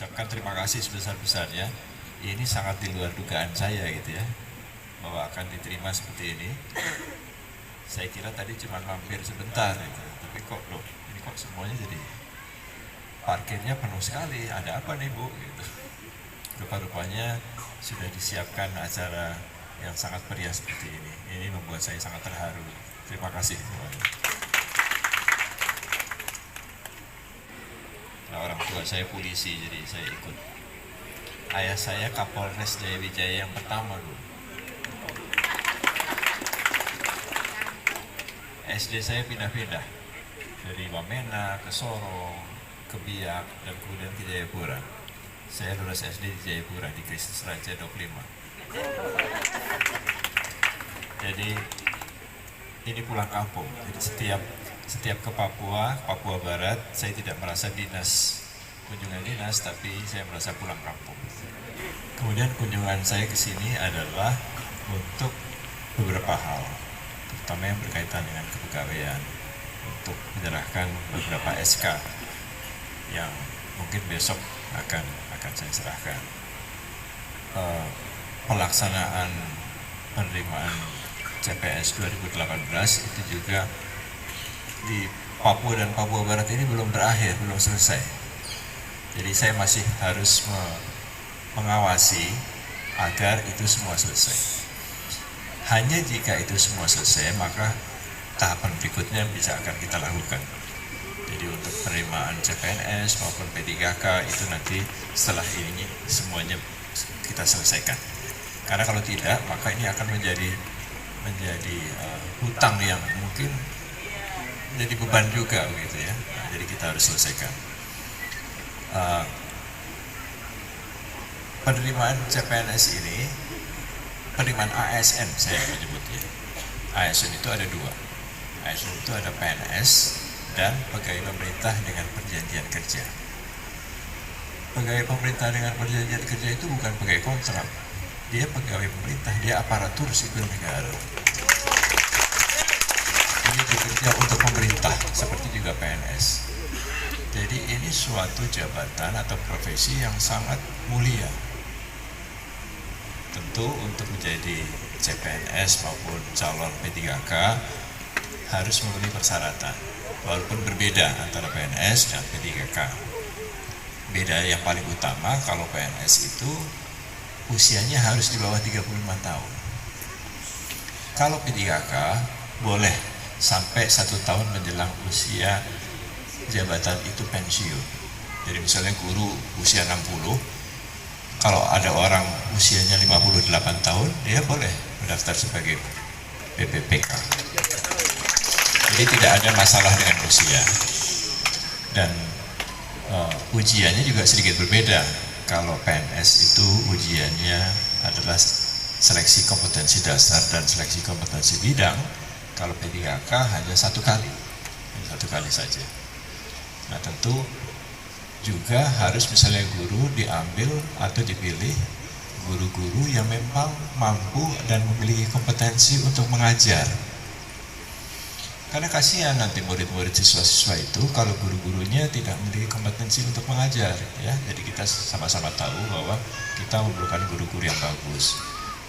ucapkan terima kasih sebesar-besarnya. Ini sangat di luar dugaan saya gitu ya, bahwa akan diterima seperti ini. Saya kira tadi cuma mampir sebentar gitu, tapi kok loh, ini kok semuanya jadi parkirnya penuh sekali. Ada apa nih Bu? Gitu. Rupa-rupanya sudah disiapkan acara yang sangat meriah seperti ini. Ini membuat saya sangat terharu. Terima kasih semuanya. Nah, orang tua saya polisi, jadi saya ikut. Ayah saya Kapolres Jayawijaya yang pertama dulu. SD saya pindah-pindah dari Wamena ke Sorong, ke Biak, dan kemudian ke Jayapura. Saya lulus SD di Jayapura di Kristus Raja 25. Jadi ini pulang kampung. Jadi setiap ke Papua Barat, saya tidak merasa kunjungan dinas, tapi saya merasa pulang kampung. Kemudian kunjungan saya ke sini adalah untuk beberapa hal, terutama yang berkaitan dengan kepegawaian, untuk menyerahkan beberapa SK yang mungkin besok akan saya serahkan. Pelaksanaan penerimaan CPNS 2018 itu juga di Papua dan Papua Barat ini belum berakhir, belum selesai. Jadi saya masih harus mengawasi agar itu semua selesai. Hanya jika itu semua selesai, maka tahapan berikutnya bisa akan kita lakukan. Jadi untuk penerimaan CPNS maupun P3K itu nanti setelah ini semuanya kita selesaikan. Karena kalau tidak, maka ini akan menjadi hutang yang mungkin menjadi beban juga gitu ya. Nah, jadi kita harus selesaikan. Penerimaan CPNS ini, penerimaan ASN saya menyebutnya. ASN itu ada dua. ASN itu ada PNS dan pegawai pemerintah dengan perjanjian kerja. Pegawai pemerintah dengan perjanjian kerja itu bukan pegawai kontrak. Dia pegawai pemerintah, dia aparatur sipil negara. Ini bekerja untuk pemerintah, seperti juga PNS. Jadi ini suatu jabatan atau profesi yang sangat mulia. Tentu untuk menjadi CPNS maupun calon P3K harus memenuhi persyaratan, walaupun berbeda antara PNS dan P3K. Beda yang paling utama, kalau PNS itu usianya harus di bawah 35 tahun. Kalau P3K boleh sampai 1 tahun menjelang usia jabatan itu pensiun. Jadi misalnya guru usia 60, kalau ada orang usianya 58 tahun, dia boleh mendaftar sebagai PPPK. Jadi tidak ada masalah dengan usia. Dan ujiannya juga sedikit berbeda. Kalau PNS itu ujiannya adalah seleksi kompetensi dasar dan seleksi kompetensi bidang. Kalau P3K hanya 1 kali, saja. Nah tentu juga harus misalnya guru diambil atau dipilih guru-guru yang memang mampu dan memiliki kompetensi untuk mengajar. Karena kasihan nanti murid-murid siswa-siswa itu kalau guru-gurunya tidak memiliki kompetensi untuk mengajar, ya. Jadi kita sama-sama tahu bahwa kita memerlukan guru-guru yang bagus,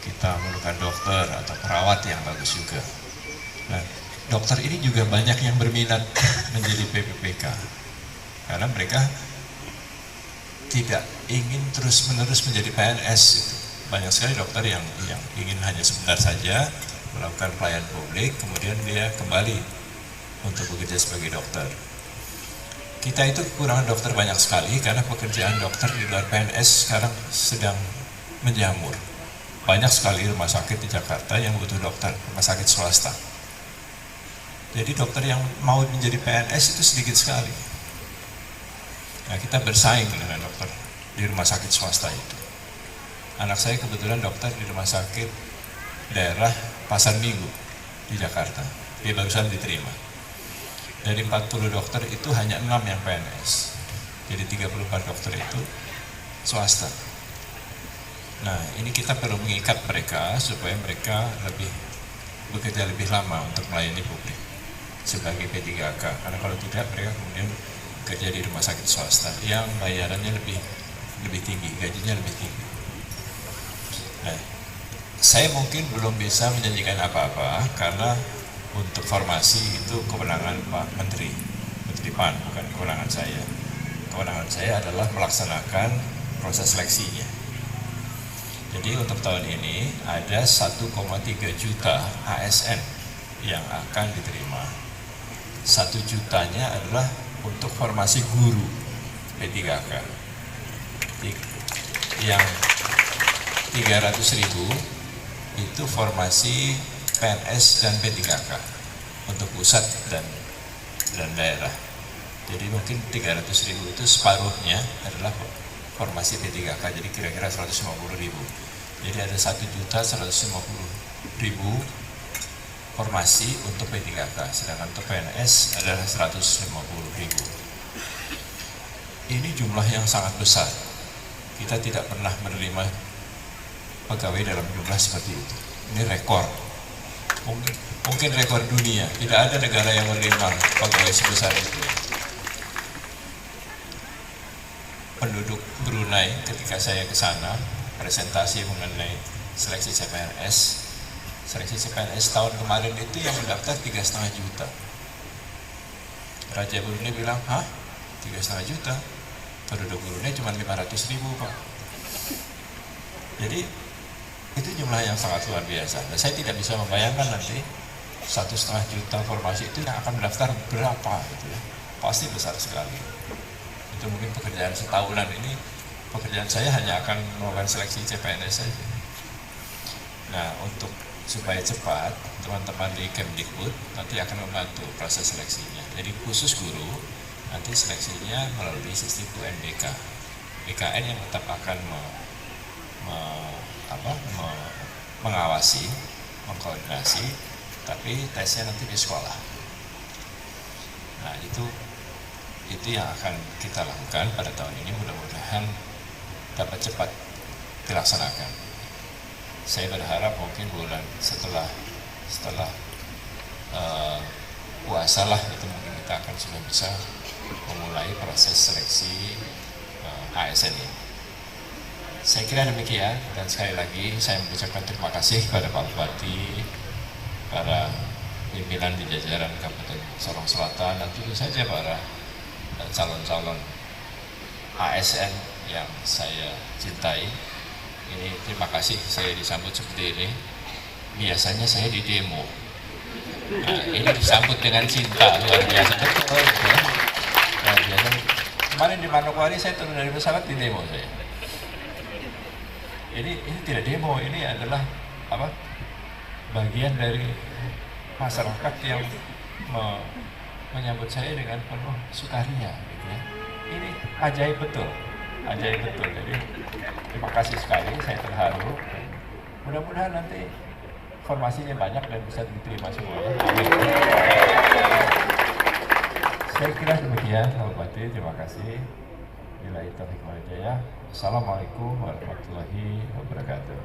kita memerlukan dokter atau perawat yang bagus juga. Nah, dokter ini juga banyak yang berminat menjadi PPPK karena mereka tidak ingin terus-menerus menjadi PNS. Banyak sekali dokter yang ingin hanya sebentar saja melakukan pelayanan publik, kemudian dia kembali untuk bekerja sebagai dokter. Kita itu kekurangan dokter banyak sekali karena pekerjaan dokter di luar PNS sekarang sedang menjamur. Banyak sekali rumah sakit di Jakarta yang butuh dokter, rumah sakit swasta. Jadi dokter yang mau menjadi PNS itu sedikit sekali. Nah, kita bersaing dengan dokter di rumah sakit swasta itu. Anak saya kebetulan dokter di rumah sakit daerah Pasar Minggu di Jakarta. Dia barusan diterima. Dari 40 dokter itu hanya 6 yang PNS. Jadi 34 dokter itu swasta. Nah, ini kita perlu mengikat mereka supaya mereka bekerja lebih lama untuk melayani publik sebagai P3K. Karena kalau tidak, mereka kemudian kerja di rumah sakit swasta yang bayarannya lebih lebih tinggi, gajinya lebih tinggi. Nah, saya mungkin belum bisa menjanjikan apa-apa karena untuk formasi itu kewenangan Pak Menteri PAN, bukan kewenangan saya. Kewenangan saya adalah melaksanakan proses seleksinya. Jadi untuk tahun ini ada 1,3 juta ASN yang akan diterima. 1 jutanya adalah untuk formasi guru P3K. Yang 300.000 itu formasi PNS dan P3K untuk pusat dan daerah. Jadi mungkin 300.000 itu separuhnya adalah formasi P3K, jadi kira-kira 150.000. Jadi ada 1.150.000 formasi untuk P3K, sedangkan untuk PNS adalah 150.000. Ini jumlah yang sangat besar. Kita tidak pernah menerima pegawai dalam jumlah seperti itu. Ini rekor. Mungkin rekor dunia. Tidak ada negara yang menerima pegawai sebesar itu. Penduduk Brunei ketika saya ke sana presentasi mengenai seleksi CPNS. Seleksi CPNS tahun kemarin itu yang mendaftar 3,5 juta. Raja Brunei bilang, hah? 3,5 juta? Penduduk Brunei cuma 500.000, Pak. Jadi itu jumlah yang sangat luar biasa. Dan saya tidak bisa membayangkan nanti 1,5 juta formasi itu yang akan mendaftar berapa gitu ya. Pasti besar sekali. Itu mungkin pekerjaan setahunan ini, pekerjaan saya hanya akan melakukan seleksi CPNS saja. Nah, untuk supaya cepat, teman-teman di Kemdikbud nanti akan membantu proses seleksinya. Jadi khusus guru, nanti seleksinya melalui sistem UNBK. BKN yang tetap akan mengawasi, mengkoordinasi, tapi tesnya nanti di sekolah. Nah, itu yang akan kita lakukan pada tahun ini, mudah-mudahan dapat cepat dilaksanakan. Saya berharap mungkin bulan setelah puasa lah, itu mungkin kita akan sudah bisa memulai proses seleksi ASN ini. Saya kira demikian, dan sekali lagi saya mengucapkan terima kasih kepada Pak Bupati, para pimpinan di jajaran Kabupaten Sorong Selatan, dan tentu saja para calon-calon ASN yang saya cintai. Ini terima kasih saya disambut seperti ini. Biasanya saya di demo. Nah, ini disambut dengan cinta luar biasa, betul. Ya. Nah, biasanya kemarin di Manokwari saya turun dari pesawat di demo saya. Ini tidak demo, ini adalah bagian dari masyarakat yang menyambut saya dengan penuh sukaria, gitu ya. Ini ajaib betul. Jadi terima kasih sekali, saya terharu. Mudah-mudahan nanti formasinya banyak dan bisa diterima semuanya. Saya kira demikian, Pak Bupati. Terima kasih. Bila itu hikmah jaya. Assalamualaikum warahmatullahi wabarakatuh.